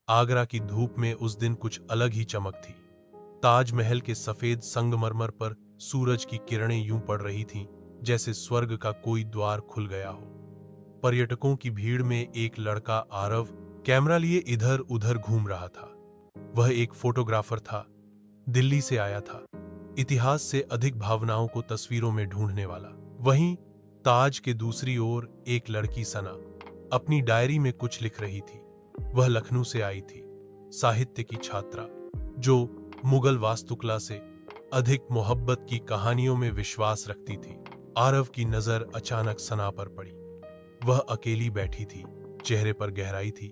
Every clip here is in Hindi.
आगरा की धूप में उस दिन कुछ अलग ही चमक थी। ताजमहल के सफेद संगमरमर पर सूरज की किरणें यूं पड़ रही थीं जैसे स्वर्ग का कोई द्वार खुल गया हो। पर्यटकों की भीड़ में एक लड़का आरव कैमरा लिए इधर उधर घूम रहा था। वह एक फोटोग्राफर था, दिल्ली से आया था, इतिहास से अधिक भावनाओं को तस्वीरों में ढूंढने वाला। वहीं ताज के दूसरी ओर एक लड़की सना अपनी डायरी में कुछ लिख रही थी। वह लखनऊ से आई थी, साहित्य की छात्रा जो मुगल वास्तुकला से अधिक मोहब्बत की कहानियों में विश्वास रखती थी। आरव की नजर अचानक सना पर पड़ी। वह अकेली बैठी थी, चेहरे पर गहराई थी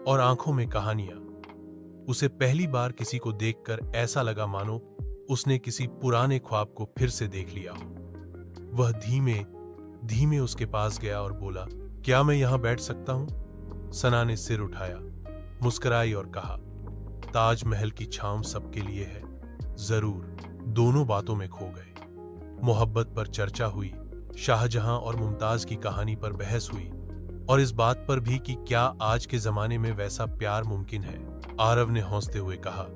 और आंखों में कहानियां। उसे पहली बार किसी को देखकर ऐसा लगा मानो उसने किसी पुराने ख्वाब को फिर से देख लिया हो। वह धीमे धीमे उसके पास गया और बोला, क्या मैं यहां बैठ सकता हूं? सना ने सिर उठाया, मुस्कुराई और कहा, ताजमहल की छांव सबके लिए है। जरूर। दोनों बातों में खो गए। मोहब्बत पर चर्चा हुई, शाहजहां और मुमताज की कहानी पर बहस हुई और इस बात पर भी कि क्या आज के जमाने में वैसा प्यार मुमकिन है। आरव ने हंसते हुए कहा,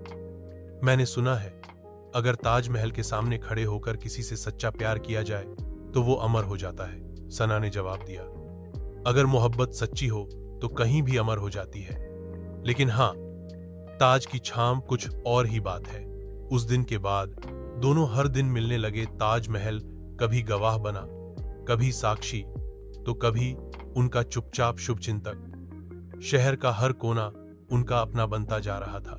मैंने सुना है अगर ताजमहल के सामने खड़े होकर किसी से सच्चा प्यार किया जाए तो वो अमर हो जाता है। सना ने जवाब दिया, अगर मोहब्बत सच्ची हो तो कहीं भी अमर हो जाती है। लेकिन हां, ताज की छांव कुछ और ही बात है। उस दिन के बाद दोनों हर दिन मिलने लगे। ताजमहल कभी गवाह बना, कभी साक्षी, तो कभी उनका चुपचाप शुभचिंतक। शहर का हर कोना उनका अपना बनता जा रहा था।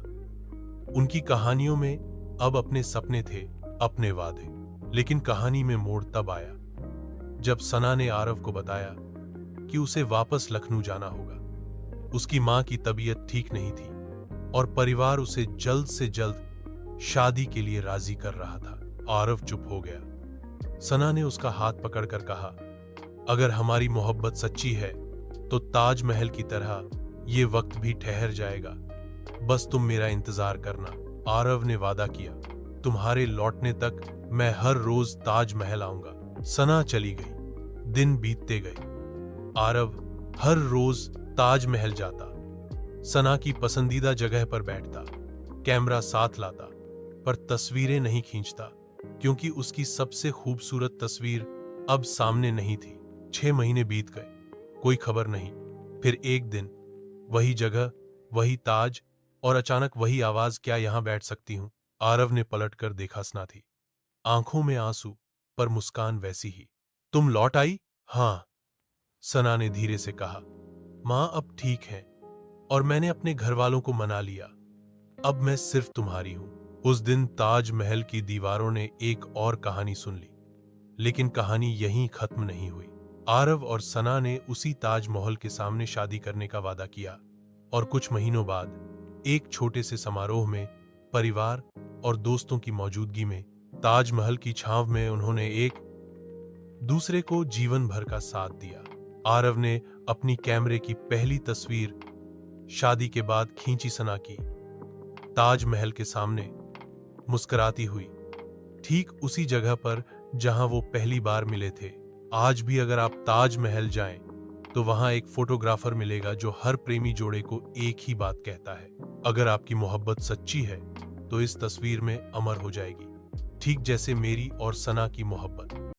उनकी कहानियों में अब अपने सपने थे, अपने वादे। लेकिन कहानी में मोड़ तब आया जब सना ने आरव को बताया कि उसे वापस लखनऊ जाना होगा। उसकी मां की तबीयत ठीक नहीं थी और परिवार उसे जल्द से जल्द शादी के लिए राजी कर रहा था। आरव चुप हो गया। सना ने उसका हाथ पकड़कर कहा, अगर हमारी मोहब्बत सच्ची है तो ताजमहल की तरह ये वक्त भी ठहर जाएगा। बस तुम मेरा इंतजार करना। आरव ने वादा किया, तुम्हारे लौटने तक मैं हर रोज ताजमहल आऊंगा। सना चली गई। दिन बीतते गए। आरव हर रोज ताजमहल जाता, सना की पसंदीदा जगह पर बैठता, कैमरा साथ लाता, पर तस्वीरें नहीं खींचता क्योंकि उसकी सबसे खूबसूरत तस्वीर अब सामने नहीं थी। 6 महीने बीत गए, कोई खबर नहीं। फिर एक दिन वही जगह, वही ताज और अचानक वही आवाज, क्या यहां बैठ सकती हूं? आरव ने पलटकर देखा, सना थी, आंखों में आंसू पर मुस्कान वैसी ही। तुम लौट आई? हां, सना ने धीरे से कहा, मां अब ठीक है और मैंने अपने घर वालों को मना लिया। अब मैं सिर्फ तुम्हारी हूं। उस दिन ताजमहल की दीवारों ने एक और कहानी सुन ली, लेकिन कहानी यहीं खत्म नहीं हुई। आरव और सना ने उसी ताजमहल के सामने शादी करने का वादा किया और कुछ महीनों बाद एक छोटे से समारोह में परिवार और दोस्तों की मौजूदगी में ताजमहल की छांव में उन्होंने एक दूसरे को जीवन भर का साथ दिया। आरव ने अपनी कैमरे की पहली तस्वीर शादी के बाद खींची सना की, ताजमहल के सामने मुस्कुराती हुई, ठीक उसी जगह पर जहां वो पहली बार मिले थे। आज भी अगर आप ताजमहल जाएं तो वहां एक फोटोग्राफर मिलेगा जो हर प्रेमी जोड़े को एक ही बात कहता है, अगर आपकी मोहब्बत सच्ची है तो इस तस्वीर में अमर हो जाएगी, ठीक जैसे मेरी और सना की मोहब्बत।